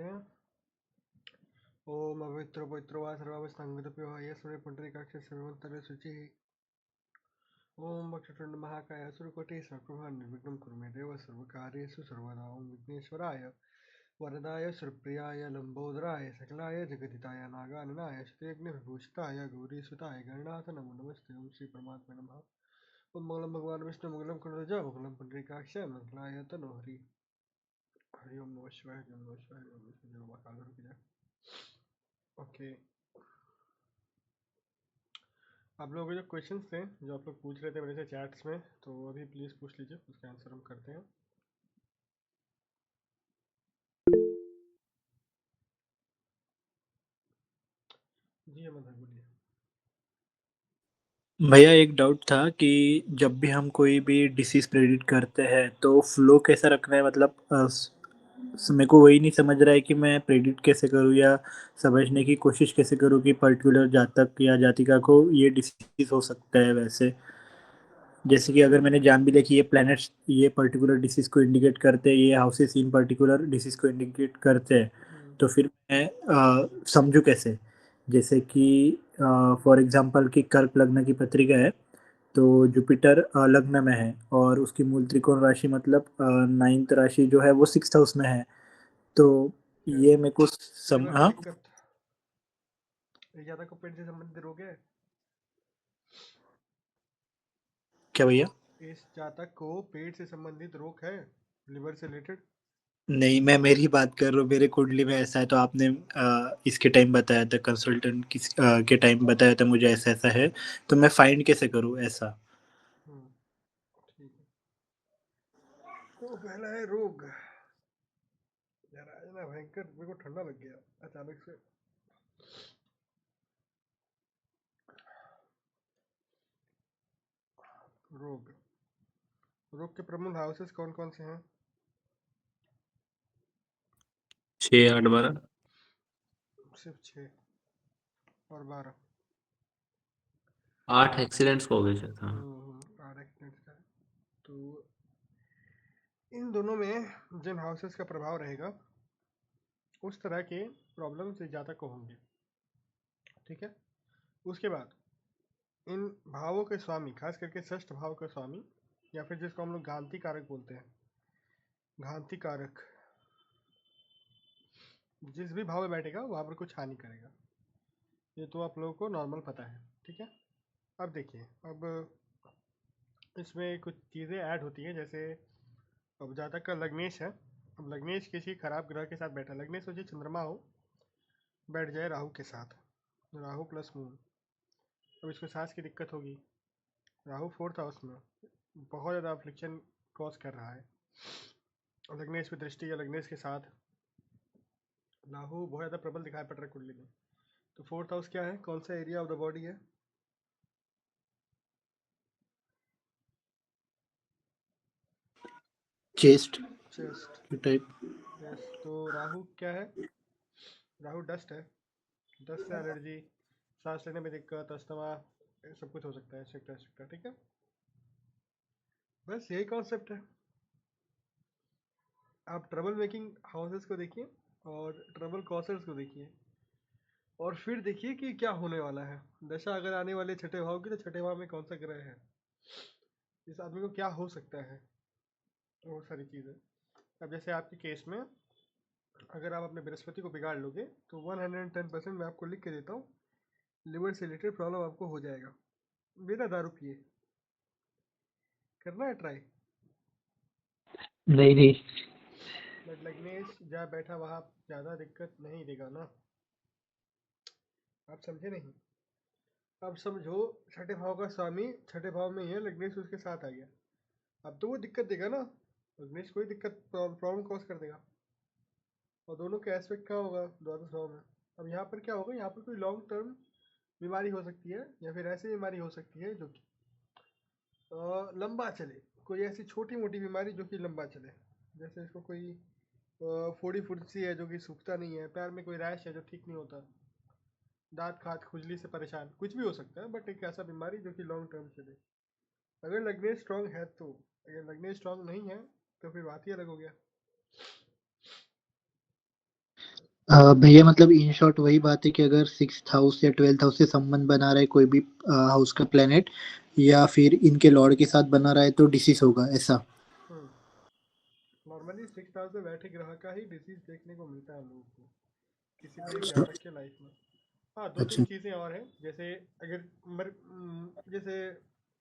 करते हैं। ओम पवित्र पवित्र वा सर्वावस्थांगतप्यो यस्मै पुंडरीकाक्ष सर्वमंतरे शुचिः। ओम वक्रतुंड महाकाय सूर्यकोटि समप्रभा निर्विघ्नं कुरु मे देव सर्वकार्येषु सर्वदा। ओम विघ्नेश्वराय वरदाय सुरप्रियाय लंबोदराय सकलाय जगदिताय नागाननाय श्रीयज्ञ विभूषिताय गौरीसुताय गणनाथ नमो नमस्ते। ओम श्री परमात्मा नमः। ओम मंगलम भगवान विष्णु मंगलम कुंडलज मंगलम पुंडरीकाक्ष मंगलाय तनोहरि। हरि ओम नमः शिवाय हरि ओम नमः शिवाय हरि ओम नमः शिवाय जय बाबा काल की जय। ओके, आप लोगों के जो क्वेश्चंस थे जो आप लोग पूछ रहे थे मेरे से चैट्स में, तो अभी प्लीज़ पूछ लीजिए, उसका आंसर हम करते हैं। जी अमन भाई बोलिए। भैया एक डाउट था कि जब भी हम कोई भी डिसीज प्रेडिक्ट करते हैं तो फ्लो कैसा रखना है, मतलब मेरे को वही नहीं समझ रहा है कि मैं प्रेडिक्ट कैसे करूँ या समझने की कोशिश कैसे करूँ कि पर्टिकुलर जातक या जातिका को ये डिसीज हो सकता है। वैसे जैसे कि अगर मैंने जान भी लिया कि ये प्लैनेट्स ये पर्टिकुलर डिसीज को इंडिकेट करते हैं, ये हाउसेस इन पर्टिकुलर डिसीज को इंडिकेट करते हैं, तो फिर मैं समझूं कैसे। जैसे कि फॉर एग्जांपल कि कर्क लग्न की पत्रिका है, तो जुपिटर लग्न में है और उसकी मूल त्रिकोण राशि मतलब नाइन्थ राशि जो है वो सिक्स्थ हाउस में है। तो ये मेरे को लिवर की हाँ दिक्कत, ये ज़्यादा को पेट से संबंधित रोग है। क्या भैया? इस जातक को पेट से संबंधित रोग है, लिवर से रिलेटेड। नहीं, मैं मेरी बात कर रहा हूँ, मेरे कुंडली में ऐसा है। तो आपने इसके टाइम बताया था, कंसल्टेंट के टाइम बताया था मुझे ऐसा ऐसा है, तो मैं फाइंड कैसे करूँ ऐसा? ठीक है, तो पहला है रोग। यार आज ना भयंकर मेरे को ठंडा लग गया अचानक से। रोग, रोग के प्रमुख हाउसेस कौन कौन से हैं? 6, 8, 12। सिर्फ 6 और 12। 8 एक्सीडेंट्स को हो गए शायद। हाँ, 8 एक्सीडेंट्स का है। तो इन दोनों में जिन हाउसेस का प्रभाव रहेगा उस तरह के प्रॉब्लम्स इस जातक को होंगे। ठीक है, उसके बाद इन भावों के स्वामी, खास करके षष्ठ भाव का स्वामी, या फिर जिसको हम लोग घांति कारक बोलते हैं, घांति कारक जिस भी भाव में बैठेगा वहाँ पर कुछ हानि करेगा। ये तो आप लोगों को नॉर्मल पता है। ठीक है, अब देखिए, अब इसमें कुछ चीज़ें ऐड होती हैं। जैसे अब जातक का लग्नेश है, अब लग्नेश किसी खराब ग्रह के साथ बैठा, लग्नेश सोचिए चंद्रमा हो, बैठ जाए राहु के साथ, राहु प्लस मून, अब इसको सांस की दिक्कत होगी। राहु 4th हाउस में बहुत ज़्यादा अफ्लिक्शन कॉज कर रहा है। लग्नेश की दृष्टि या लग्नेश के साथ राहु बहुत ज़्यादा प्रबल दिखाई पड़ रहा है कुंडली में। तो 4th हाउस क्या है, कौन सा एरिया ऑफ द बॉडी है? Chest chest. टाइप। यस, तो राहु क्या है? राहु डस्ट है, डस्ट से एलर्जी, सांस लेने में दिक्कत, अस्थमा, सब कुछ हो सकता है, एक्सेट्रा एक्सेट्रा। ठीक है, बस यही कॉन्सेप्ट है। आप ट्रबल मेकिंग हाउसेस को देखिए और ट्रबल कॉजर्स को देखिए, और फिर देखिए कि क्या होने वाला है। दशा अगर आने वाले छठे भाव की, तो छठे भाव में कौन सा ग्रह है, इस आदमी को क्या हो सकता है, वो सारी चीज़ें। अब जैसे आपके केस में अगर आप अपने बृहस्पति को बिगाड़ लोगे तो 110% मैं आपको लिख के देता हूँ, लिवर से रिलेटेड प्रॉब्लम आपको हो जाएगा बिना दारू पिए। करना है ट्राई। नहीं नहीं। बट लग्नेश जहाँ बैठा वहाँ ज़्यादा दिक्कत नहीं देगा ना, आप समझे नहीं। अब समझो छठे भाव का स्वामी छठे भाव में ही है, लग्नेश उसके साथ आ गया, अब तो वो दिक्कत देगा ना, लग्नेश कोई दिक्कत प्रॉब्लम कॉज कर देगा। और दोनों के एस्पेक्ट क्या होगा द्वादश भाव में। अब यहाँ पर क्या होगा, यहाँ पर कोई लॉन्ग टर्म बीमारी हो सकती है, या फिर ऐसी बीमारी हो सकती है जो कि लंबा चले, कोई ऐसी छोटी मोटी बीमारी जो कि लंबा चले। जैसे इसको कोई फोड़ी फुंसी है जो कि सूखता नहीं है, पैर में कोई रैश है जो ठीक नहीं होता, दांत खात खुजली से परेशान, कुछ भी हो सकता है, बट एक ऐसा बीमारी जो कि लॉन्ग टर्म चले। अगर लग्नेश स्ट्रांग है तो, अगर लग्नेश स्ट्रांग नहीं है तो फिर बात ही अलग हो गया। भैया मतलब इन शॉर्ट वही बात है कि अगर 6th हाउस या 12th हाउस से संबंध बना रहा है कोई भी हाउस का प्लेनेट या फिर इनके लॉर्ड के साथ बना रहा है तो डिसीज होगा ऐसा। नॉर्मली 6th हाउस में बैठे ग्रह का ही डिसीज देखने को मिलता है हम लोगों को किसी भी एक जातक के लाइफ में। हाँ, दो तीन अच्छा। चीज़ें और हैं, जैसे अगर जैसे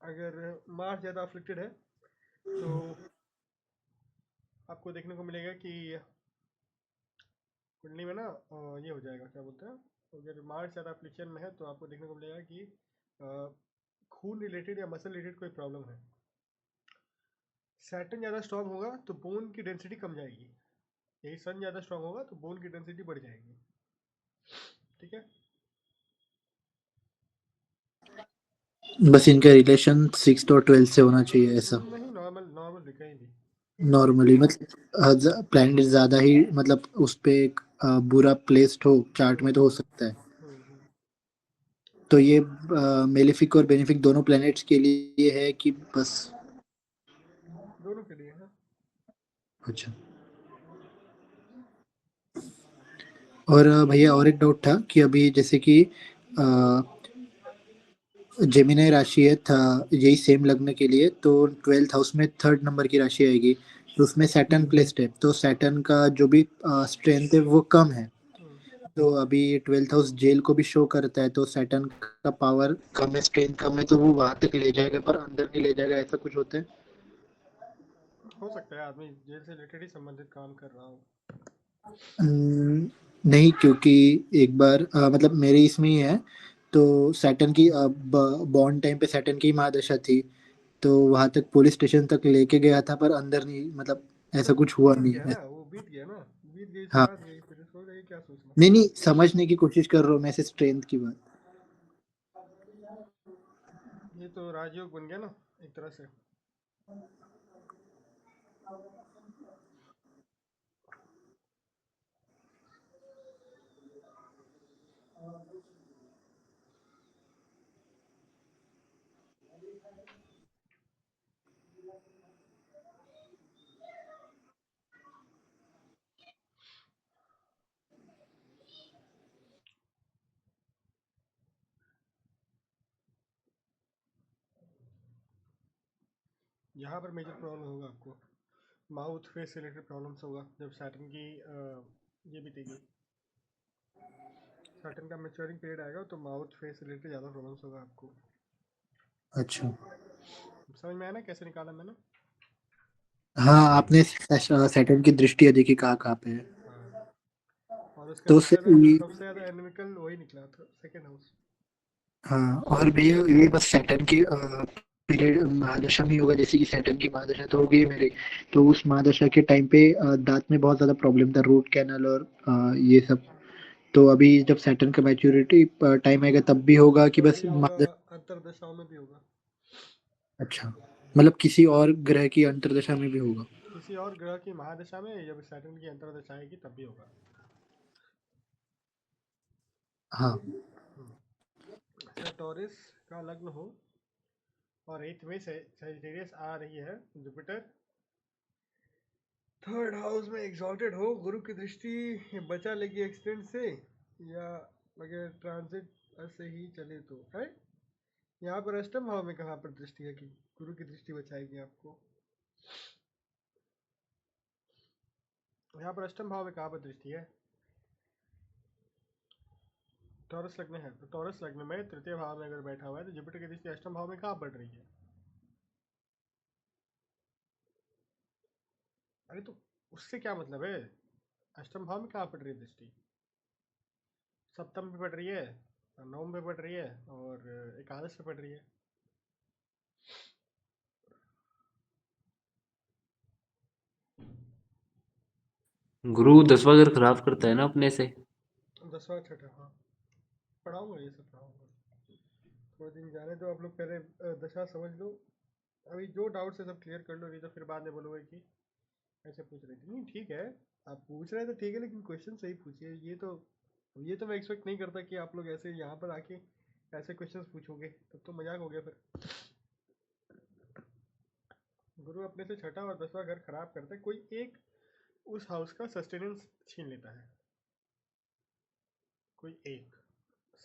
अगर मार्स ज़्यादा अफ्लिक्टेड है तो आपको देखने को मिलेगा कि कुंडली में ना ये हो जाएगा, क्या बोलते हैं, अगर मार्स ज़्यादा अफ्लिक्शन में है तो आपको देखने को मिलेगा कि खून रिलेटेड या मसल रिलेटेड कोई प्रॉब्लम है। सैटर्न ज़्यादा स्ट्रांग होगा तो बोन की डेंसिटी कम जाएगी, यही सन ज़्यादा स्ट्रांग होगा तो बोन की डेंसिटी बढ़ जाएगी। ठीक है। बस इनका रिलेशन 6th और 12th से होना चाहिए ऐसा। नहीं, नॉर्मल नॉर्मल भी कहीं भी। नॉर्मली मतलब प्लैनेट ज्यादा ही मतलब उस पे एक बुरा प्लेस्ड हो चार्ट में तो हो सकता है। हम्म। तो ये मेलेफिक और बेनिफिक दोनों प्लैनेट्स के लिए है कि बस। दोनों के लिए है। अच्छा। और भैया और एक डाउट था कि अभी जैसे कि जेमिनी राशि है था यही सेम लग्न के लिए तो 12th हाउस में 3rd नंबर की राशि आएगी तो उसमें सैटर्न प्लेस्ड है तो सैटर्न का जो भी स्ट्रेंथ है वो कम है। हम्म, तो अभी 12th हाउस जेल को भी शो करता है तो सैटर्न का पावर कम है स्ट्रेंथ कम है तो वो वहां तक ले जाएगा पर अंदर नहीं ले जाएगा ऐसा कुछ होता है। हो सकता है आदमी जेल से रिलेटेड ही संबंधित काम कर रहा हो। नहीं क्योंकि एक बार मतलब मेरे इसमें ही है तो सैटर्न की बॉन्ड टाइम पे सैटर्न की महादशा थी तो वहां तक पुलिस स्टेशन तक लेके गया था पर अंदर नहीं मतलब तो ऐसा कुछ हुआ बीत नहीं गया है। ना, वो बीत गया ना, बीत गई सो हाँ। बात गई, फिर इसको रही क्या सोचना। नहीं नहीं समझने की कोशिश कर रहा हूँ मैं स्ट्रेंथ की बात। ये तो राजयोग बन गया ना एक तरह से। यहाँ पर मेजर प्रॉब्लम होगा आपको, माउथ फेस से रिलेटेड प्रॉब्लम्स होगा जब सैटर्न की ये बीतेगी। सैटर्न का मैच्योरिंग पीरियड आएगा तो माउथ फेस से रिलेटेड ज़्यादा प्रॉब्लम्स होगा आपको। अच्छा। समझ में आया ना कैसे निकाला मैंने। हाँ आपने सैटर्न की दृष्टि देखी कहाँ कहाँ पे है। हाँ, और उसका तो सबसे उससे ज़्यादा सबसे ज़्यादा एनिमिकल वही निकला था, सेकेंड हाउस। हाँ और भैया ये बस सैटर्न की पीरियड महादशा में ही होगा जैसे कि सैटर्न की महादशा तो होगी मेरे तो उस महादशा के टाइम पे दांत में बहुत ज्यादा प्रॉब्लम था रूट कैनल और ये सब। तो अभी जब सैटर्न का मैच्योरिटी टाइम आएगा तब भी होगा कि तब बस भी होगा, महादशा। अंतरदशाओं में भी होगा। अच्छा मतलब किसी और ग्रह की अंतर्दशा में भी होगा। किसी और ग्रह की महादशा में जब सैटर्न की अंतर्दशा आएगी तब भी होगा। हाँ। सेटोरिस का लग्न हो और 8th में सेजिटेरियस आ रही है, जुपिटर 3rd हाउस में एग्जॉल्टेड हो, गुरु की दृष्टि बचा लेगी एक्सीडेंट से, या अगर ट्रांजिट ऐसे ही चले तो है। यहाँ पर अष्टम भाव में कहाँ पर दृष्टि है कि गुरु की दृष्टि बचाएगी आपको। यहाँ पर अष्टम भाव में कहाँ पर दृष्टि है, टॉरस लग्न है तो टॉरस लग्न में तृतीय भाव में अगर बैठा हुआ है तो जुपिटर की दृष्टि अष्टम भाव में कहाँ पड़ रही है। अरे तो उससे क्या मतलब है, अष्टम भाव में कहाँ पड़ रही है दृष्टि, सप्तम पे पड़ रही है, नवम पे पड़ रही है और एकादश पे पड़ रही है। गुरु 10वां घर खराब करता है ना अपने से। 10वां छठा, हाँ पढ़ाऊंगा, ये सब पढ़ाऊंगा। थोड़े दिन जाने दो आप लोग, पहले दशा समझ लो। अभी जो डाउट है सब क्लियर कर लो, नहीं तो फिर बाद में बोलोगे कि ऐसे पूछ रहे थे। नहीं ठीक है, आप पूछ रहे थे ठीक है, लेकिन क्वेश्चन सही पूछिए। ये तो मैं एक्सपेक्ट नहीं करता कि आप लोग ऐसे यहाँ पर आके ऐसे क्वेश्चंस पूछोगे, तब तो मजाक हो गया फिर। गुरु अपने से छठा और 10वां घर खराब करता है, कोई एक उस हाउस का सस्टेनेंस छीन लेता है। कोई एक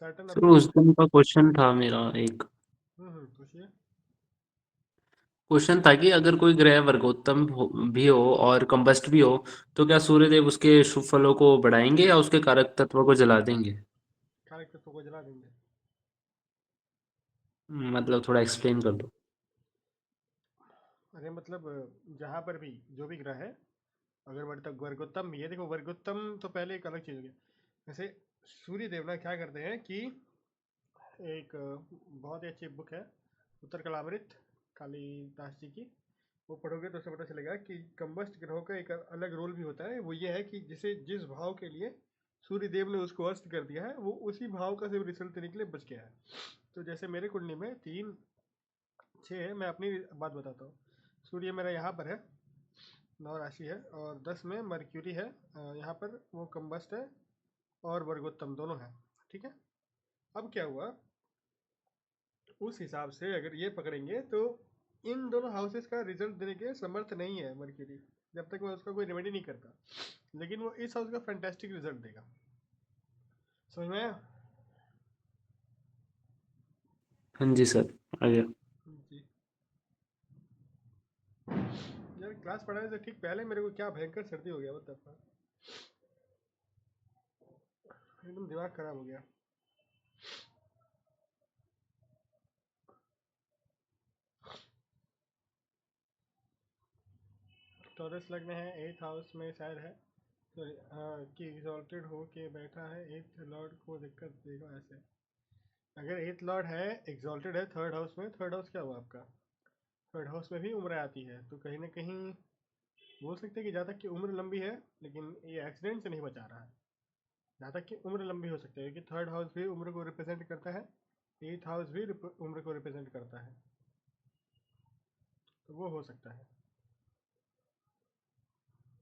सर्टन सर उस दिन का क्वेश्चन था मेरा एक पूछिए। क्वेश्चन था कि अगर कोई ग्रह भी हो और कंबस्ट भी हो तो क्या सूर्यदेव उसके शुभ फलों को बढ़ाएंगे या उसके कारक तत्वों को जला देंगे? कारक तत्वों को जला देंगे। मतलब थोड़ा एक्सप्लेन कर दो। अरे मतलब जहाँ पर भी जो भी ग्रह है, अगर वर्गोत्तम भी है, देखो वर्गोत्तम तो पहले एक अलग चीज़ हो गया। वैसे सूर्य देव ना क्या करते हैं कि एक बहुत ही अच्छी बुक है उत्तर कलामृत, कालिदास जी की। वो पढ़ोगे तो उससे पता चलेगा कि कंबस्ट ग्रहों का एक अलग रोल भी होता है। वो ये है कि जिसे जिस भाव के लिए सूर्य देव ने उसको अस्त कर दिया है, वो उसी भाव का सिर्फ रिजल्ट देने के लिए बच गया है। तो जैसे मेरे कुंडली में 3 6 है, मैं अपनी बात बताता हूँ। सूर्य मेरा यहाँ पर है, 9 राशि है, और 10 में मर्क्यूरी है, यहाँ पर वो कंबस्ट है, और वर्गोत्तम दोनों है। ठीक है। अब क्या हुआ, उस हिसाब से अगर ये पकड़ेंगे तो इन दोनों हाउसेस का रिजल्ट देने के समर्थ नहीं है मर्क्यूरी, जब तक मैं उसका कोई रेमेडी नहीं करता। लेकिन वो इस हाउस का फैंटास्टिक रिजल्ट देगा। समझ में आया? हाँ जी सर, आ गया। जी। यार क्लास पढ़ाने से ठीक पहले मेरे को क्या भयंकर सर्दी हो गया, मतलब एकदम दिमाग खराब हो गया। टॉरस लग्न है, 8th हाउस में शायद है, सॉरी हाँ, कि एग्जॉल्टेड हो के बैठा है, 8th लॉर्ड को दिक्कत देगा ऐसे। अगर 8th लॉर्ड है, एग्जॉल्टेड है 3rd हाउस में, 3rd हाउस क्या हुआ आपका? 3rd हाउस में भी उम्र आती है, तो कहीं ना कहीं बोल सकते हैं कि जहाँ तक की उम्र लंबी है, लेकिन ये एक्सीडेंट से नहीं बचा रहा है। जहाँ तक की उम्र लंबी हो सकती है, क्योंकि 3rd हाउस भी उम्र को रिप्रेजेंट करता है, 8th हाउस भी उम्र को रिप्रेजेंट करता है, तो वो हो सकता है।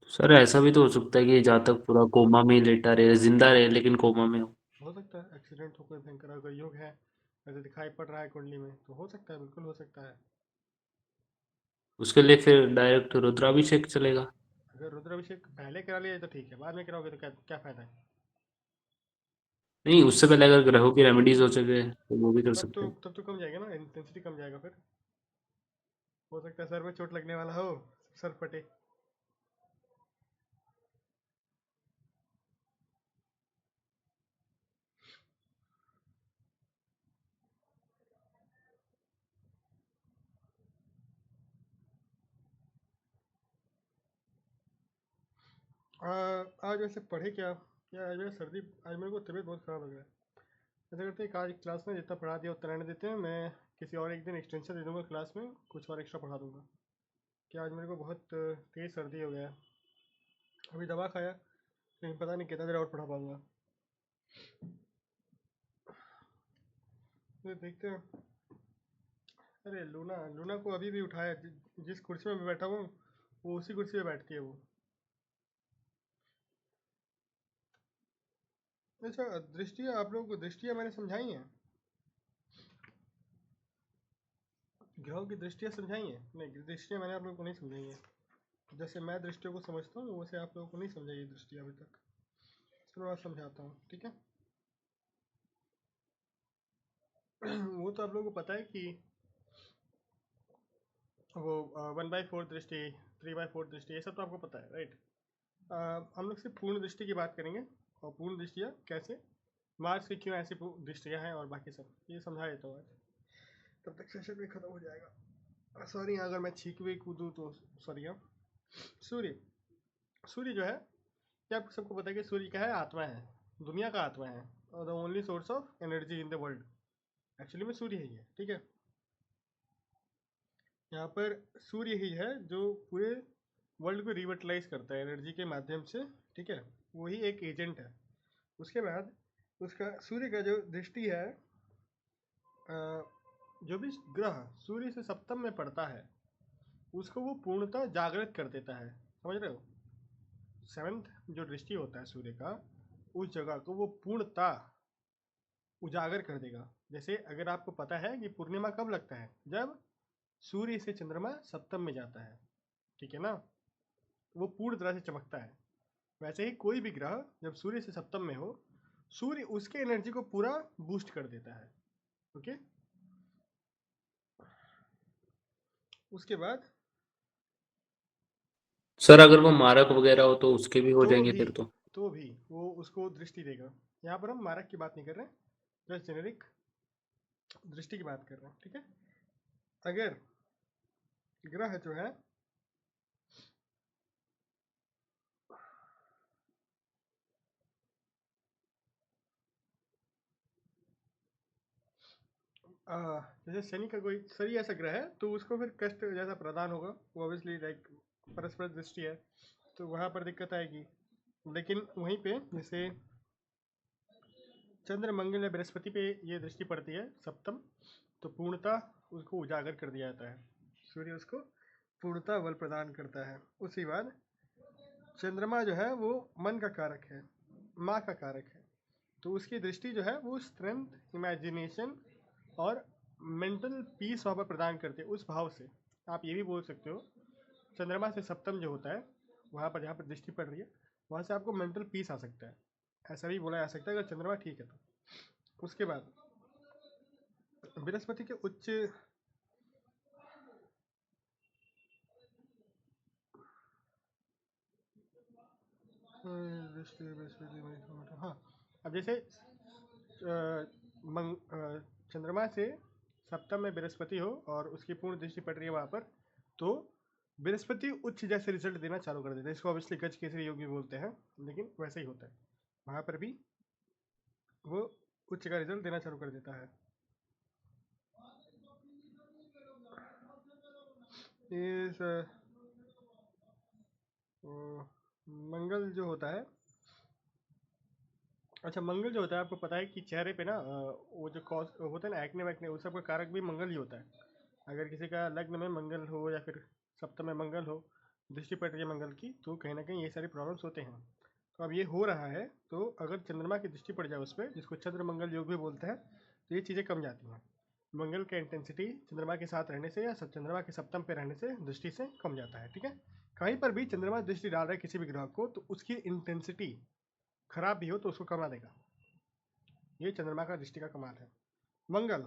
सर ऐसा भी तो हो सकता है कि जहाँ तक पूरा कोमा में ही लेटा रहे, जिंदा रहे लेकिन कोमा में हो सकता है एक्सीडेंट हो, कोई भयंकर अगर योग है, ऐसे दिखाई पड़ रहा है कुंडली में, तो हो सकता है, बिल्कुल हो सकता है। उसके लिए फिर डायरेक्ट रुद्राभिषेक चलेगा। अगर रुद्राभिषेक पहले करा लिया तो ठीक है, बाद में कराओगे तो क्या क्या फायदा है? नहीं, उससे पहले अगर ग्रहों की रेमेडीज हो सके तो वो भी कर सकते हैं। तब तो कम जाएगा ना, इंटेंसिटी कम जाएगा फिर। हो सकता है सर में चोट लगने वाला हो, सर फटे। आज वैसे पढ़े क्या क्या आज मेरा सर्दी, आज मेरे को तबीयत बहुत ख़राब लग रहा है। ऐसा करते हैं कि आज क्लास में जितना पढ़ा दिया उतना रहने देते हैं, मैं किसी और एक दिन एक्सटेंशन दे दूंगा क्लास में, कुछ और एक्स्ट्रा पढ़ा दूंगा। क्या आज मेरे को बहुत तेज़ सर्दी हो गया है। अभी दवा खाया, लेकिन पता नहीं कितना देर और पढ़ा पाऊंगा। तो देखते हैं। अरे लूना लूना को अभी भी उठाया, जिस कुर्सी में मैं बैठा हूँ वो उसी कुर्सी पे बैठती है वो। अच्छा, दृष्टियाँ आप लोगों को दृष्टियाँ मैंने समझाई हैं, ग्रहों की दृष्टियाँ समझाई हैं? नहीं, दृष्टियाँ मैंने आप लोगों को नहीं समझाई हैं। जैसे मैं दृष्टियों को समझता हूँ वैसे आप लोगों को नहीं समझाई है दृष्टि अभी तक। चलो मैं समझाता हूँ, ठीक है। वो तो आप लोगों को पता है कि वो 1/4 दृष्टि, 3/4 दृष्टि, ये सब तो आपको पता है, राइट? हम लोग सिर्फ पूर्ण दृष्टि की बात करेंगे, और पूर्ण दृष्टियाँ कैसे, मार्स की क्यों ऐसी दृष्टियाँ हैं, और बाकी सब ये समझा देता हूँ आज। तब तक सेशन भी खत्म हो जाएगा। सॉरी अगर मैं छींक भी कूदूँ तो सॉरी। हाँ, सूर्य सूर्य जो है, क्या आपको सबको पता है कि सूर्य क्या है? आत्मा है, दुनिया का आत्मा है, और the only source of energy in the world actually में सूर्य ही है, ठीक है। यहाँ पर सूर्य ही है जो पूरे वर्ल्ड को रिविटलाइज करता है एनर्जी के माध्यम से, ठीक है। वही एक एजेंट है। उसके बाद उसका सूर्य का जो दृष्टि है, जो भी ग्रह सूर्य से सप्तम में पड़ता है उसको वो पूर्णतः जागृत कर देता है, समझ रहे हो? 7th जो दृष्टि होता है सूर्य का, उस जगह को वो पूर्णतः उजागर कर देगा। जैसे अगर आपको पता है कि पूर्णिमा कब लगता है, जब सूर्य से चंद्रमा सप्तम में जाता है, ठीक है ना, वो पूर्ण तरह से चमकता है। वैसे ही कोई भी ग्रह जब सूर्य से सप्तम में हो, सूर्य उसके एनर्जी को पूरा बूस्ट कर देता है। ओके, उसके बाद सर अगर वो मारक वगैरह हो तो उसके भी हो तो जाएंगे भी फिर तो। तो भी वो उसको दृष्टि देगा। यहाँ पर हम मारक की बात नहीं कर रहे हैं, जस्ट जेनेरिक दृष्टि की बात कर रहे हैं, ठीक है। अगर ग्रह जो है जैसे शनि का कोई शनि ऐसा ग्रह है तो उसको फिर कष्ट जैसा प्रदान होगा, वो ऑब्वियसली लाइक परस्पर दृष्टि है तो वहाँ पर दिक्कत आएगी। लेकिन वहीं पे जैसे चंद्र मंगल या बृहस्पति पे ये दृष्टि पड़ती है सप्तम, तो पूर्णता उसको उजागर कर दिया जाता है, सूर्य उसको पूर्णता बल प्रदान करता है। उसी बाद चंद्रमा जो है वो मन का कारक है, माँ का कारक है, तो उसकी दृष्टि जो है वो स्ट्रेंथ, इमेजिनेशन और मेंटल पीस वहाँ पर प्रदान करते हैं उस भाव से। आप ये भी बोल सकते हो चंद्रमा से सप्तम जो होता है वहाँ पर जहाँ पर दृष्टि पड़ रही है वहाँ से आपको मेंटल पीस आ सकता है, ऐसा भी बोला जा सकता है अगर चंद्रमा ठीक है तो। उसके बाद बृहस्पति के उच्च हाँ, अब जैसे चंद्रमा से सप्तम में बृहस्पति हो और उसकी पूर्ण दृष्टि पड़ रही है वहाँ पर, तो बृहस्पति उच्च जैसे रिजल्ट देना चालू कर देता है। इसको ऑब्वियसली गज केसरी योग भी बोलते हैं, लेकिन वैसे ही होता है, वहाँ पर भी वो उच्च का रिजल्ट देना चालू कर देता है। इस मंगल जो होता है, अच्छा मंगल जो होता है आपको पता है कि चेहरे पे ना वो जो कॉज होता है ना एक्ने वैक्ने, उस सब का कारक भी मंगल ही होता है। अगर किसी का लग्न में मंगल हो या फिर सप्तम में मंगल हो, दृष्टि पड़ रही है मंगल की, तो कहीं ना कहीं ये सारी प्रॉब्लम्स होते हैं। तो अब ये हो रहा है, तो अगर चंद्रमा की दृष्टि पड़ जाए उस पर, जिसको चंद्र मंगल योग भी बोलते हैं, तो ये चीज़ें कम जाती हैं। मंगल का इंटेंसिटी चंद्रमा के साथ रहने से या चंद्रमा के सप्तम पे रहने से दृष्टि से कम जाता है, ठीक है। कहीं पर भी चंद्रमा दृष्टि डाल रहा है किसी भी ग्रह को, तो उसकी इंटेंसिटी खराब भी हो तो उसको कमा देगा। ये चंद्रमा का दृष्टि का कमाल है। मंगल,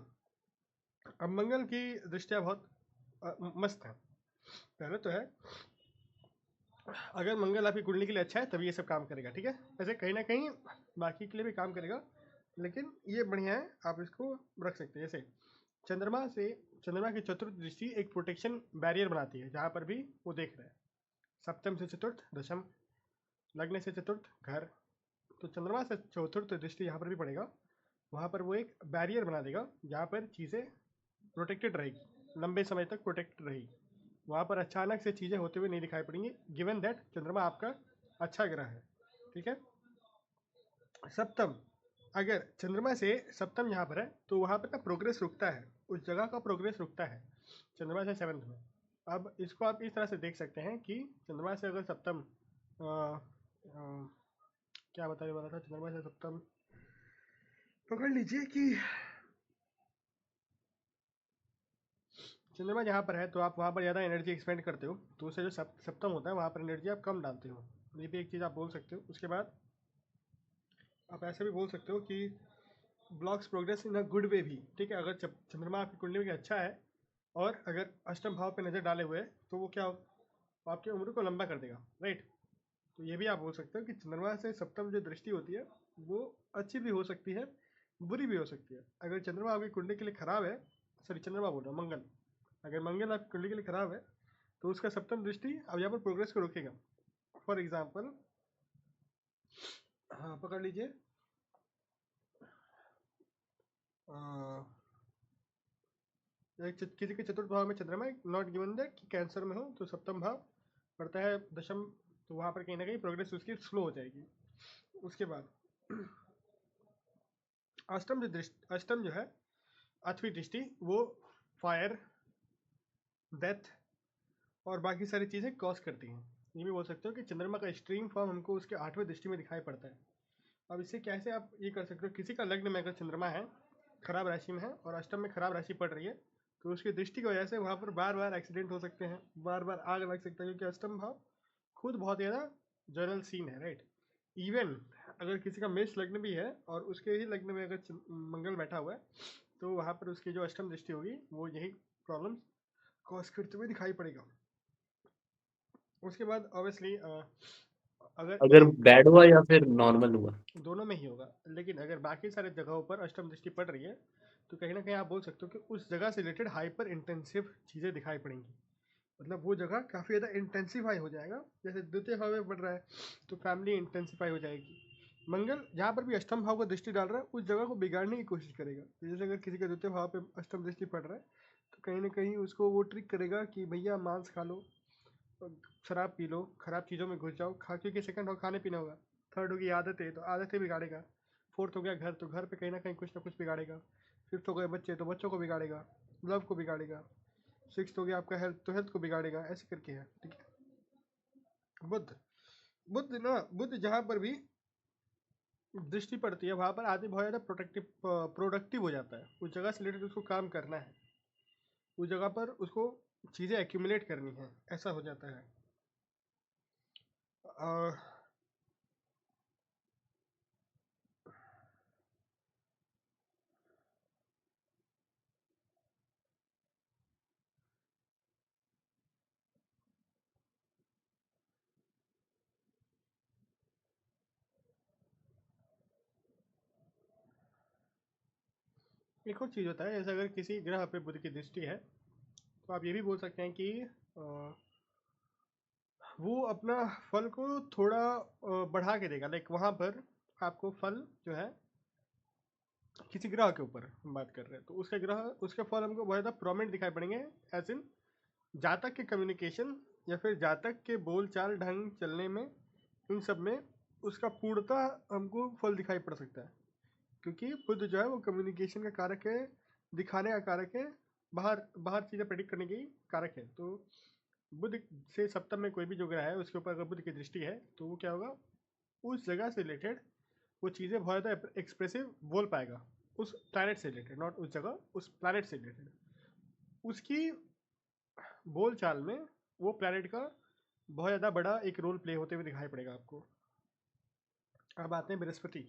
अब मंगल की दृष्टियाँ बहुत मस्त है। पहले तो है, अगर मंगल आपकी कुंडली के लिए अच्छा है तभी ये सब काम करेगा, ठीक है। वैसे कहीं ना कहीं बाकी के लिए भी काम करेगा, लेकिन ये बढ़िया है, आप इसको रख सकते हैं। जैसे चंद्रमा की चतुर्थ दृष्टि एक प्रोटेक्शन बैरियर बनाती है, जहाँ पर भी वो देख रहा है। सप्तम से चतुर्थ दशम, लग्न से चतुर्थ घर, तो चंद्रमा से चतुर्थ दृष्टि यहाँ पर भी पड़ेगा, वहाँ पर वो एक बैरियर बना देगा जहाँ पर चीज़ें प्रोटेक्टेड रहेगी, लंबे समय तक प्रोटेक्टेड रहेगी। वहाँ पर अचानक से चीज़ें होते हुए नहीं दिखाई पड़ेंगी, गिवन दैट चंद्रमा आपका अच्छा ग्रह है, ठीक है। सप्तम, अगर चंद्रमा से सप्तम यहाँ पर है तो वहाँ पर ना प्रोग्रेस रुकता है, उस जगह का प्रोग्रेस रुकता है चंद्रमा से सेवन्थ में। अब इसको आप इस तरह से देख सकते हैं कि चंद्रमा से अगर सप्तम क्या बताने वाला था, चंद्रमा से सप्तम पकड़ लीजिए कि चंद्रमा जहाँ पर है तो आप वहाँ पर ज़्यादा एनर्जी एक्सपेंड करते हो, तो उससे जो सप्तम होता है वहाँ पर एनर्जी आप कम डालते हो, ये भी एक चीज़ आप बोल सकते हो। उसके बाद आप ऐसे भी बोल सकते हो कि blocks progress in a good way भी, ठीक है। अगर चंद्रमा आपकी कुंडली में अच्छा है और अगर अष्टम भाव पे नज़र डाले हुए तो वो क्या हो, आपकी उम्र को लंबा कर देगा, राइट। तो ये भी आप बोल सकते हो कि चंद्रमा से सप्तम जो दृष्टि होती है वो अच्छी भी हो सकती है, बुरी भी हो सकती है। अगर चंद्रमा आपकी कुंडली के लिए खराब है, सॉरी चंद्रमा बोल रहा हूँ, मंगल, अगर मंगल आपकी कुंडली के लिए खराब है तो उसका सप्तम दृष्टि अब यहाँ पर प्रोग्रेस को रोकेगा। फॉर एग्जाम्पल, हाँ पकड़ लीजिए, किसी के चतुर्थ भाव में चंद्रमा, नॉट गिवन दैट कि कैंसर में हो तो सप्तम भाव पड़ता है दशम, तो वहाँ पर कहीं ना कहीं प्रोग्रेस उसकी स्लो हो जाएगी। उसके बाद अष्टम जो है आठवीं दृष्टि, वो फायर, डेथ और बाकी सारी चीज़ें कॉज करती हैं। ये भी बोल सकते हो कि चंद्रमा का एक्सट्रीम फॉर्म हमको उसके आठवें दृष्टि में दिखाई पड़ता है। अब इससे कैसे आप ये कर सकते हो, किसी का लग्न में अगर चंद्रमा है खराब राशि में है और अष्टम में खराब राशि पड़ रही है, तो उसकी दृष्टि की वजह से वहाँ पर बार बार एक्सीडेंट हो सकते हैं, बार बार आग लग सकता है, क्योंकि अष्टम भाव खुद बहुत ज़्यादा जर्नल सीन है, राइट। इवन अगर किसी का मेष लग्न भी है और उसके ही लग्न में अगर मंगल बैठा हुआ है तो वहाँ पर उसकी जो अष्टम दृष्टि होगी वो यही प्रॉब्लम कॉज करते हुए दिखाई पड़ेगा। उसके बाद ऑब्वियसली अगर अगर एक बैड हुआ या फिर नॉर्मल हुआ? दोनों में ही होगा, लेकिन अगर बाकी सारे जगहों पर अष्टम दृष्टि पड़ रही है तो कहीं ना कहीं आप बोल सकते हो कि उस जगह से रिलेटेड हाइपर इंटेंसिव चीज़ें दिखाई पड़ेंगी। मतलब वो जगह काफ़ी ज़्यादा इंटेंसिफाई हो जाएगा। जैसे द्वितीय भाव में बढ़ रहा है तो फैमिली इंटेंसिफाई हो जाएगी। मंगल जहाँ पर भी अष्टम भाव को दृष्टि डाल रहा है उस जगह को बिगाड़ने की कोशिश करेगा। जैसे अगर किसी का द्वितीय भाव पे अष्टम दृष्टि पड़ रहा है तो कहीं ना कहीं उसको वो ट्रिक करेगा कि भैया मांस खा लो, शराब पी लो, खराब चीज़ों में घुस जाओ, खा क्योंकि सेकंड हो खाने पीना होगा, थर्ड होगी आदतें तो आदतें बिगाड़ेगा, फोर्थ हो गया घर तो घर पे कहीं ना कहीं कुछ ना कुछ बिगाड़ेगा, फिफ्थ हो गए बच्चे तो बच्चों को बिगाड़ेगा, लव को बिगाड़ेगा, सिक्स हो गया आपका हेल्थ तो हेल्थ को बिगाड़ेगा, ऐसे करके है। ठीक है। बुद्ध बुद्ध ना बुद्ध जहाँ पर भी दृष्टि पड़ती है वहाँ पर आदमी बहुत ज़्यादा प्रोडक्टिव हो जाता है। उस जगह से रिलेटेड उसको काम करना है, उस जगह पर उसको चीज़ें एक्यूमुलेट करनी है, ऐसा हो जाता है। और एक और चीज़ होता है, जैसे अगर किसी ग्रह पे बुध की दृष्टि है तो आप ये भी बोल सकते हैं कि वो अपना फल को थोड़ा बढ़ा के देगा। लाइक वहाँ पर आपको फल जो है किसी ग्रह के ऊपर हम बात कर रहे हैं तो उसके ग्रह उसके फल हमको बहुत ज़्यादा प्रोमिनेंट दिखाई पड़ेंगे, एज इन जातक के कम्युनिकेशन या फिर जातक के बोल चाल ढंग चलने में, इन सब में उसका पूर्णता हमको फल दिखाई पड़ सकता है। क्योंकि बुध जो है वो कम्युनिकेशन का कारक है, दिखाने का कारक है, बाहर बाहर चीज़ें प्रेडिक्ट करने की कारक है। तो बुध से सप्तम में कोई भी जो ग्रह है उसके ऊपर अगर बुध की दृष्टि है तो वो क्या होगा, उस जगह से रिलेटेड वो चीज़ें बहुत ज़्यादा एक्सप्रेसिव बोल पाएगा, उस प्लैनेट से रिलेटेड, नॉट उस जगह, उस प्लैनेट से रिलेटेड। उसकी बोल चाल में वो प्लैनेट का बहुत ज़्यादा बड़ा एक रोल प्ले होते हुए दिखाई पड़ेगा आपको। अब आते हैं बृहस्पति।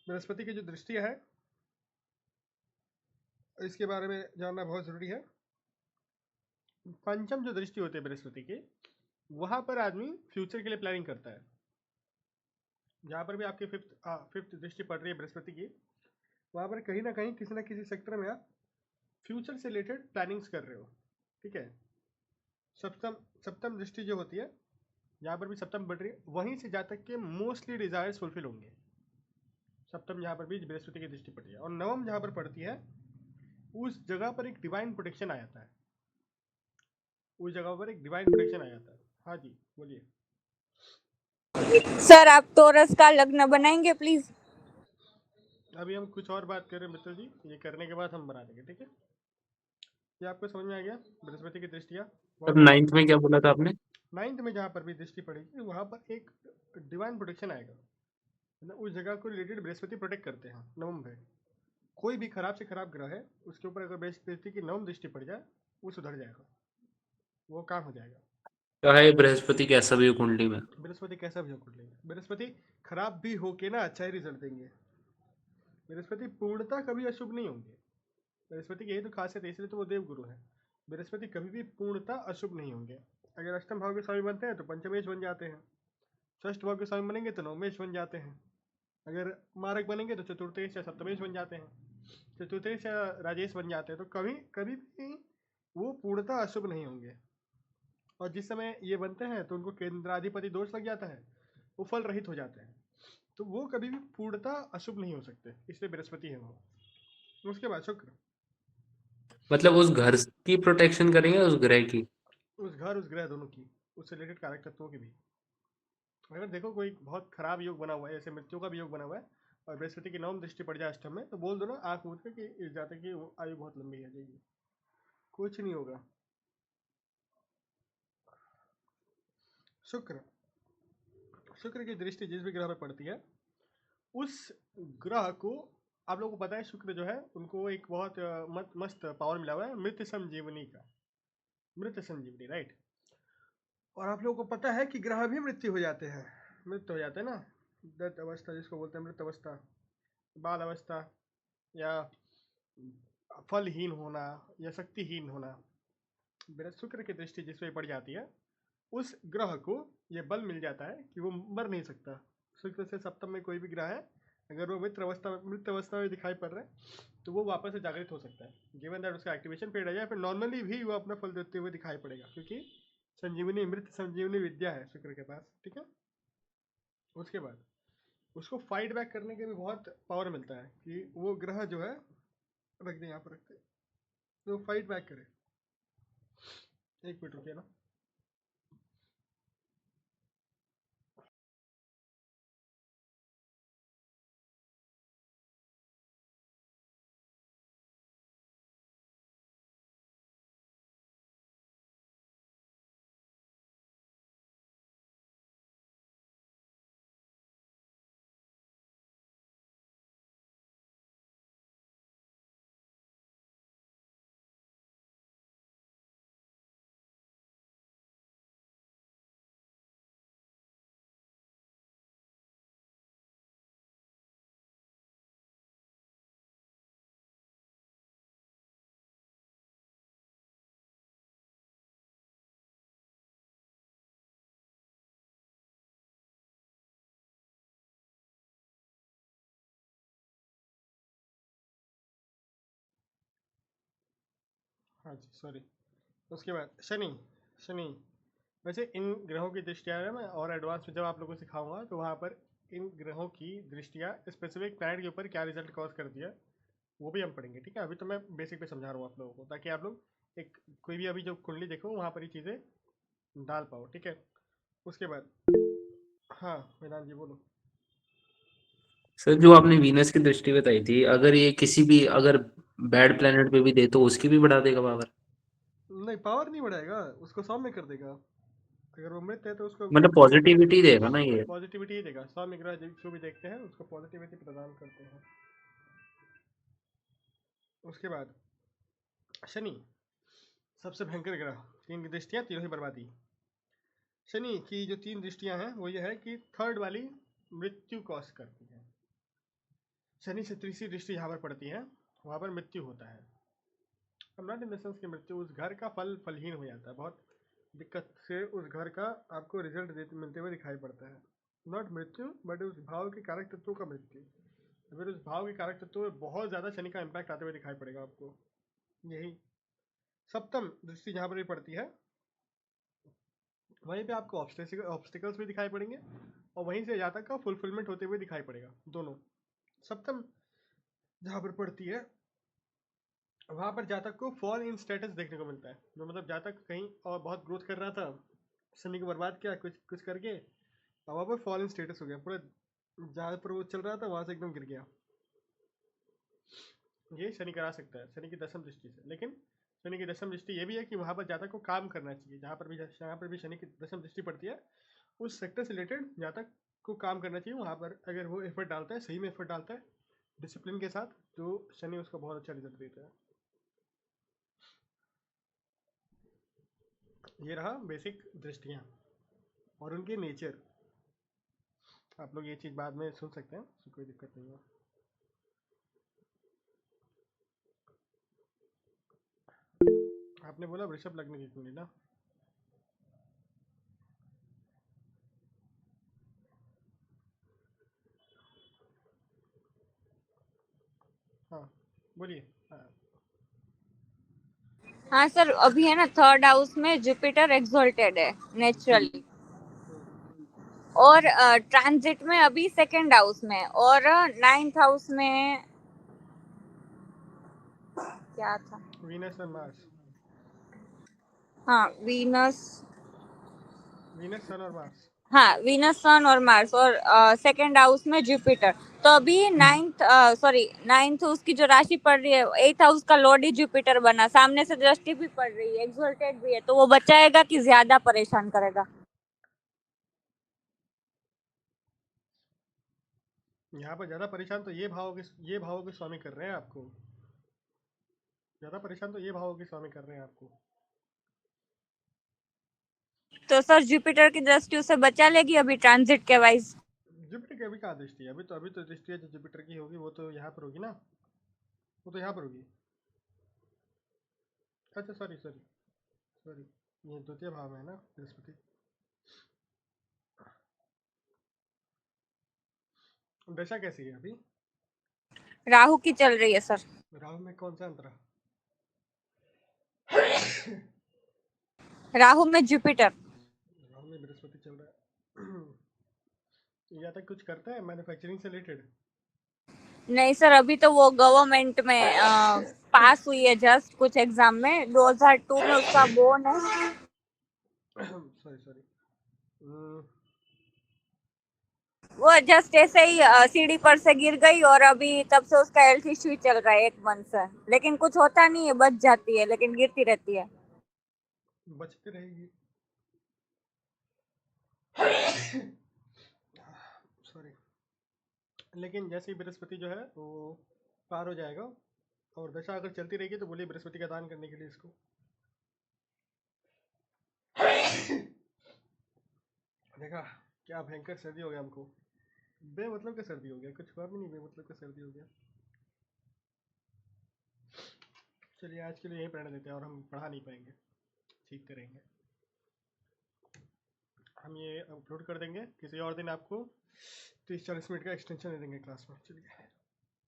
बृहस्पति की जो दृष्टि है इसके बारे में जानना बहुत ज़रूरी है। पंचम जो दृष्टि होती है बृहस्पति की, वहाँ पर आदमी फ्यूचर के लिए प्लानिंग करता है। जहाँ पर भी आपकी फिफ्थ दृष्टि पड़ रही है बृहस्पति की, वहाँ पर कहीं ना कहीं किसी ना किसी सेक्टर में आप फ्यूचर से रिलेटेड प्लानिंग्स कर रहे हो। ठीक है। सप्तम सप्तम दृष्टि जो होती है, जहाँ पर भी सप्तम बढ़ रही है वहीं से जहाँ तक के मोस्टली डिजायर्स फुलफिल होंगे। सप्तम जहाँ पर भी बृहस्पति की दृष्टि पड़ती है और नवम जहाँ पर पड़ती है उस जगह पर एक डिवाइन प्रोटेक्शन आ जाता है, उस जगह पर एक डिवाइन प्रोटेक्शन आ जाता है। हाँ जी बोलिए। सर आप टॉरस का लग्न बनाएंगे प्लीज। अभी हम कुछ और बात कर रहे हैं मित्र जी, ये करने के बाद हम बना देंगे। ठीक है, ये आपको समझ में आ गया बृहस्पति की दृष्टियाँ अब बहुत। नाइन्थ में क्या बोला था आपने? नाइन्थ में जहाँ पर भी दृष्टि पड़ेगी वहाँ पर एक डिवाइन प्रोटेक्शन आएगा, मतलब उस जगह को रिलेटेड बृहस्पति प्रोटेक्ट करते हैं। नवम में कोई भी खराब से खराब ग्रह है उसके ऊपर अगर बृहस्पति की नवम दृष्टि पड़ जाए वो सुधर जाएगा, वो काम हो जाएगा। चाहे बृहस्पति कैसा भी हो कुंडली में। बृहस्पति कैसा भी हो कुंडली में, बृहस्पति खराब भी हो के ना अच्छा ही रिजल्ट देंगे। बृहस्पति पूर्णता कभी अशुभ नहीं होंगे। बृहस्पति की यही तो खासियत है, इसलिए तो वो देवगुरु है। बृहस्पति कभी भी पूर्णता अशुभ नहीं होंगे। अगर अष्टम भाव के स्वामी बनते हैं तो पंचमेश बन जाते हैं, षष्ठ भाव के स्वामी बनेंगे तो नवमेश बन जाते हैं, अगर मारक बनेंगे तो चतुर्थेश या सप्तमेश बन जाते हैं, चतुर्थेश या राजेश बन जाते हैं। तो कभी कभी भी वो पूर्णता अशुभ नहीं होंगे। और जिस समय ये बनते हैं तो उनको केंद्राधिपति दोष लग जाता है, वो फल रहित हो जाते हैं, तो वो कभी भी पूर्णता अशुभ नहीं हो सकते, इसलिए बृहस्पति है वो। उसके बाद शुक्र, मतलब उस घर की प्रोटेक्शन करेंगे उस ग्रह की? उस घर उस ग्रह दोनों की, उससे रिलेटेड कारक तत्वों की भी। अगर देखो कोई बहुत खराब योग बना हुआ है, जैसे मृत्यु का भी योग बना हुआ है और बृहस्पति की नवम दृष्टि पड़ जाए अष्टम में, तो बोल दो ना आँख मूंद के कि इस जातक की आयु बहुत लंबी है जाएगी, कुछ नहीं होगा। शुक्र, शुक्र की दृष्टि जिस भी ग्रह में पड़ती है उस ग्रह को, आप लोगों को पता है शुक्र जो है उनको एक बहुत मस्त पावर मिला हुआ है मृत संजीवनी का, मृत संजीवनी, राइट। और आप लोगों को पता है कि ग्रह भी मृत्यु हो जाते हैं, मृत्यु हो जाते हैं ना, दत्त अवस्था जिसको बोलते हैं मृत अवस्था, बाल अवस्था, या फलहीन होना या शक्तिहीन होना, मेरा शुक्र की दृष्टि जिस पे पड़ जाती है उस ग्रह को ये बल मिल जाता है कि वो मर नहीं सकता। शुक्र से सप्तम में कोई भी ग्रह है, अगर वो मृत अवस्था में दिखाई पड़ रहा है तो वो वापस से जागृत हो सकता है, गिवन दैट उसका एक्टिवेशन पीरियड आ जाए, फिर नॉर्मली भी वो अपना फल देते हुए दिखाई पड़ेगा, क्योंकि मृत संजीवनी विद्या है शुक्र के पास, ठीक है। उसके बाद उसको फाइट बैक करने के भी बहुत पावर मिलता है कि वो ग्रह जो है, रख दे यहाँ पर रखते, तो फाइट बैक करे। एक मिनट रुकिए ना। हाँ जी सॉरी। उसके बाद शनि वैसे इन ग्रहों की दृष्टियाँ है, मैं और एडवांस में जब आप लोगों को सिखाऊंगा तो वहाँ पर इन ग्रहों की दृष्टियाँ स्पेसिफिक प्लैनेट के ऊपर क्या रिजल्ट कॉज करती है वो भी हम पढ़ेंगे, ठीक है। अभी तो मैं बेसिक पे समझा रहा हूँ आप लोगों को, ताकि आप लोग एक कोई भी अभी जो कुंडली देखो वहाँ पर ये चीज़ें डाल पाओ, ठीक है। उसके बाद हाँ वेदांत जी बोलो। सर जो आपने वीनस की दृष्टि बताई थी, अगर ये किसी भी अगर बैड प्लेनेट पे भी दे तो उसकी भी बढ़ा देगा पावर? नहीं, पावर नहीं बढ़ाएगा, उसको सौम्य कर देगा। अगर वो मृत है तो उसको मतलब पॉजिटिविटी देगा ना ये? पॉजिटिविटी ही देगा। सौम्य ग्रह जो भी देखते हैं उसको पॉजिटिविटी प्रदान करते हैं। उसके बाद शनि सबसे भयंकर ग्रह, 3 की दृष्टियाँ, तीनों ही बर्बादी। शनि की जो 3 दृष्टियाँ हैं वो ये है कि थर्ड वाली मृत्यु कॉज करती है। शनि से तीसरी दृष्टि यहाँ पर पड़ती है, वहाँ पर मृत्यु होता है। नॉट इन द सेंस की मृत्यु, उस घर का फलहीन हो जाता है, बहुत दिक्कत से उस घर का आपको रिजल्ट मिलते हुए दिखाई पड़ता है। नॉट मृत्यु बट उस भाव के कारक तत्वों का मृत्यु। अगर उस भाव के कारक तत्वों में बहुत ज़्यादा शनि का इम्पैक्ट आते हुए दिखाई पड़ेगा आपको। यही सप्तम दृष्टि जहाँ पर भी पड़ती है वहीं पे आपको ऑब्स्टिकल्स भी दिखाई पड़ेंगे और वहीं से जातक का फुलफिलमेंट होते हुए दिखाई पड़ेगा। दोनों सप्तम जहाँ पर पड़ती है वहाँ पर जातक को फॉल इन स्टेटस देखने को मिलता है, जो मतलब जातक कहीं और बहुत ग्रोथ कर रहा था, शनि को बर्बाद किया कुछ कुछ करके, और वहाँ पर फॉल इन स्टेटस हो गया, पूरा जहाँ पर वो चल रहा था वहाँ से एकदम गिर गया। ये शनि करा सकता है शनि की दशम दृष्टि से। लेकिन शनि की दशम दृष्टि ये भी है कि वहाँ पर जातक को काम करना चाहिए, जहाँ पर भी शनि की दशम दृष्टि पड़ती है उस सेक्टर से रिलेटेड जातक को काम करना चाहिए। वहाँ पर अगर वो एफर्ट डालता है, सही में एफर्ट डालता है डिसिप्लिन के साथ, तो शनि उसका बहुत अच्छा रिजल्ट देता है। ये रहा बेसिक दृष्टियाँ और उनके नेचर। आप लोग ये चीज़ बाद में सुन सकते हैं, कोई दिक्कत नहीं है। आपने बोला वृषभ लग्न की कुंडली ना? हाँ बोलिए। हाँ हाँ सर, अभी है ना थर्ड हाउस में जुपिटर एक्सोल्टेड है नेचुरली, और ट्रांजिट में अभी सेकंड हाउस में, और नाइन्थ हाउस में क्या था? वीनस और मार्स। हाँ वीनस, वीनस सन और मार्स। हाँ वीनस सन और मार्स, और सेकंड हाउस में जुपिटर। तो अभी नाइन्थ उसकी जो राशि पड़ रही है, एथ हाउस का लॉर्ड ही जुपिटर बना, सामने से दृष्टि भी पड़ रही है, एक्सोल्टेड भी है, तो वो बचाएगा कि ज्यादा परेशान करेगा? यहाँ पर ज़्यादा परेशान तो ये भावों के स्वामी कर रहे हैं आपको। ज़्यादा परेशान तो ये भावों के स्वामी कर रहे हैं आपको। तो सर जुपिटर की दृष्टि उसे बचा लेगी अभी ट्रांजिट के वाइज? जुपिटर की अभी कहाँ दृष्टि है? अभी तो दृष्टि है जो जुपिटर की होगी वो तो यहाँ पर होगी ना, वो तो यहाँ पर होगी। अच्छा सॉरी सॉरी सॉरी, ये द्वितीय भाव में है ना बृहस्पति। दशा कैसी है अभी? राहु की चल रही है सर। राहु में कौन सा अंतरा? राहु में जुपिटर। राहु में बृहस्पति चल रहा है। या तक कुछ करता है मैन्युफैक्चरिंग से रिलेटेड? नहीं सर, अभी तो वो गवर्नमेंट में पास हुई है जस्ट कुछ एग्जाम में, 2002 में उसका बोर्न है। Sorry sorry. वो जस्ट ऐसे ही सीढ़ी पर से गिर गई और अभी तब से उसका हेल्थ इश्यू चल रहा है 1 मंथ से, लेकिन कुछ होता नहीं है, बच जाती है लेकिन गिरती रहती है। बचती रहेगी। सॉरी। लेकिन जैसे ही बृहस्पति जो है वो पार हो जाएगा और दशा अगर चलती रहेगी तो बोलिए बृहस्पति का दान करने के लिए इसको। देखा क्या भयंकर सर्दी हो गया हमको, बेमतलब का सर्दी हो गया, कुछ हुआ भी नहीं, बेमतलब का सर्दी हो गया। चलिए आज के लिए यहीं पढ़ने देते हैं और हम पढ़ा नहीं पाएंगे, सीखते रहेंगे। हम ये अपलोड कर देंगे किसी और दिन, आपको 30-40 मिनट का एक्सटेंशन दे देंगे क्लास में। चलिए।